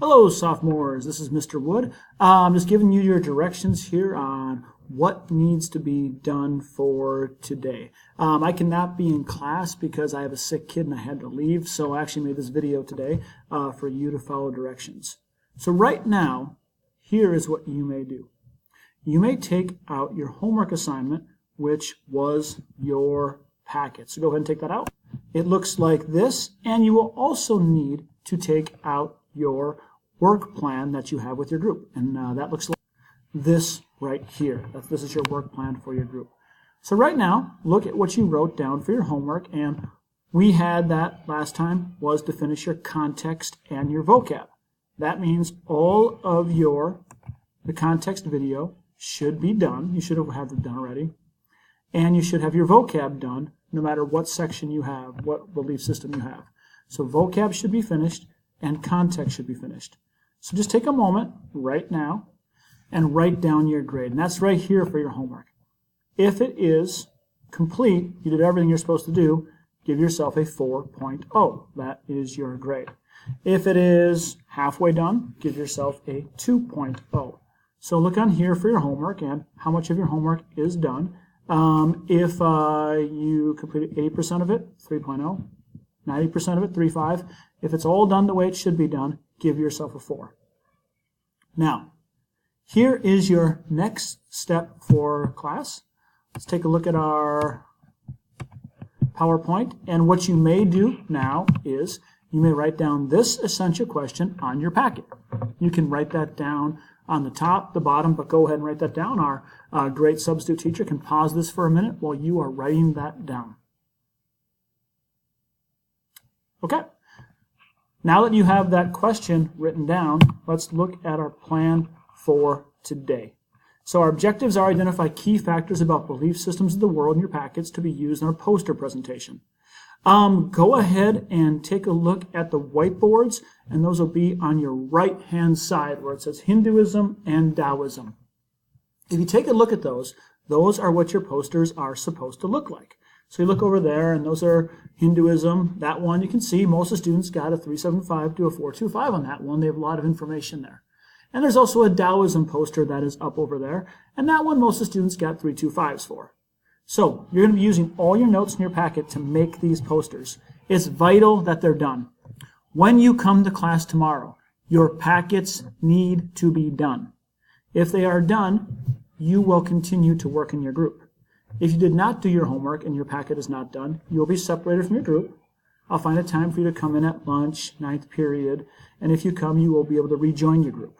Hello, sophomores. This is Mr. Wood. I'm just giving you your directions here on what needs to be done for today. I cannot be in class because I have a sick kid and I had to leave, so I actually made this video today for you to follow directions. So right now, here is what you may do. You may take out your homework assignment, which was your packet. So go ahead and take that out. It looks like this, and you will also need to take out your work plan that you have with your group. And that looks like this right here. This is your work plan for your group. So right now, look at what you wrote down for your homework, and we had that last time was to finish your context and your vocab. That means all of the context video should be done. You should have had it done already. And you should have your vocab done no matter what section you have, what belief system you have. So vocab should be finished and context should be finished. So just take a moment right now and write down your grade. And that's right here for your homework. If it is complete, you did everything you're supposed to do, give yourself a 4.0. That is your grade. If it is halfway done, give yourself a 2.0. So look on here for your homework and how much of your homework is done. If you completed 80% of it, 3.0. 90% of it, 3.5. If it's all done the way it should be done, give yourself a 4. Now, here is your next step for class. Let's take a look at our PowerPoint. And what you may do now is you may write down this essential question on your packet. You can write that down on the top, the bottom, but go ahead and write that down. Our great substitute teacher can pause this for a minute while you are writing that down. Okay. Now that you have that question written down, let's look at our plan for today. So our objectives are identify key factors about belief systems of the world in your packets to be used in our poster presentation. Go ahead and take a look at the whiteboards, and those will be on your right-hand side where it says Hinduism and Taoism. If you take a look at those are what your posters are supposed to look like. So you look over there, and those are Hinduism. That one, you can see most of the students got a 375 to a 425 on that one. They have a lot of information there. And there's also a Taoism poster that is up over there, and that one most of the students got 325s for. So you're going to be using all your notes in your packet to make these posters. It's vital that they're done. When you come to class tomorrow, your packets need to be done. If they are done, you will continue to work in your group. If you did not do your homework and your packet is not done, you'll be separated from your group. I'll find a time for you to come in at lunch, 9th period, and if you come, you will be able to rejoin your group.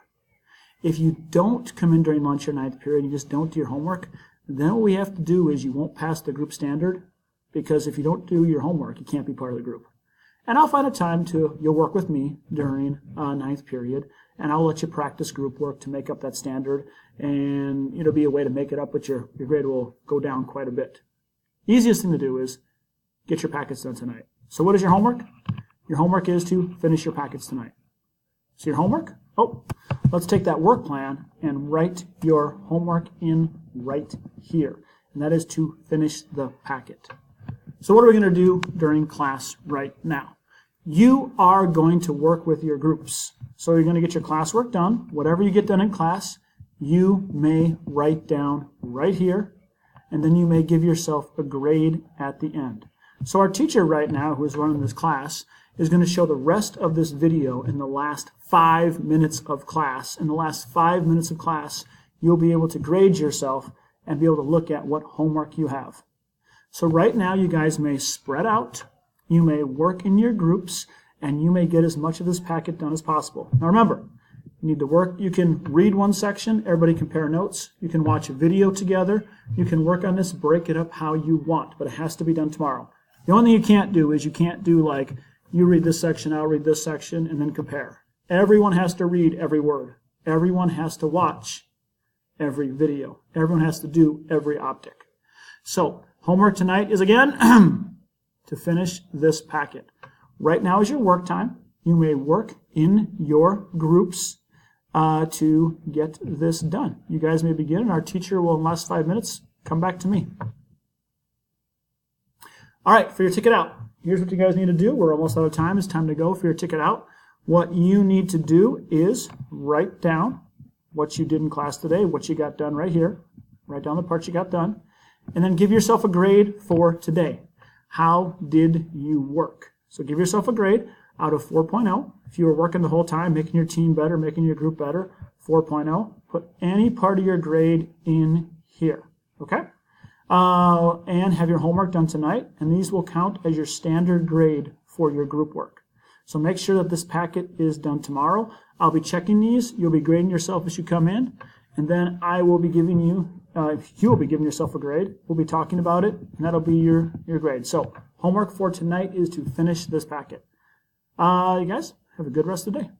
If you don't come in during lunch or 9th period, you just don't do your homework, then what we have to do is you won't pass the group standard, because if you don't do your homework, you can't be part of the group. And I'll find a time you'll work with me during 9th period, and I'll let you practice group work to make up that standard, and it'll be a way to make it up, but your grade will go down quite a bit. Easiest thing to do is get your packets done tonight. So what is your homework? Your homework is to finish your packets tonight. So your homework? Let's take that work plan and write your homework in right here. And that is to finish the packet. So what are we going to do during class right now? You are going to work with your groups. So you're going to get your classwork done. Whatever you get done in class, you may write down right here, and then you may give yourself a grade at the end. So our teacher right now, who is running this class, is going to show the rest of this video in the last 5 minutes of class. In the last 5 minutes of class, you'll be able to grade yourself and be able to look at what homework you have. So right now, you guys may spread out, you may work in your groups, and you may get as much of this packet done as possible. Now remember, you need to work. You can read one section, everybody compare notes. You can watch a video together. You can work on this, break it up how you want, but it has to be done tomorrow. The only thing you can't do is you can't do like, you read this section, I'll read this section, and then compare. Everyone has to read every word. Everyone has to watch every video. Everyone has to do every optic. So, homework tonight is again to finish this packet. Right now is your work time. You may work in your groups to get this done. You guys may begin, and our teacher will, in the last 5 minutes, come back to me. All right, for your ticket out, here's what you guys need to do. We're almost out of time. It's time to go for your ticket out. What you need to do is write down what you did in class today, what you got done right here. Write down the parts you got done. And then give yourself a grade for today. How did you work? So give yourself a grade out of 4.0. If you were working the whole time, making your team better, making your group better, 4.0. Put any part of your grade in here. Okay? And have your homework done tonight. And these will count as your standard grade for your group work. So make sure that this packet is done tomorrow. I'll be checking these. You'll be grading yourself as you come in. And then I will be giving you, you will be giving yourself a grade. We'll be talking about it, and that'll be your grade. So homework for tonight is to finish this packet. You guys, have a good rest of the day.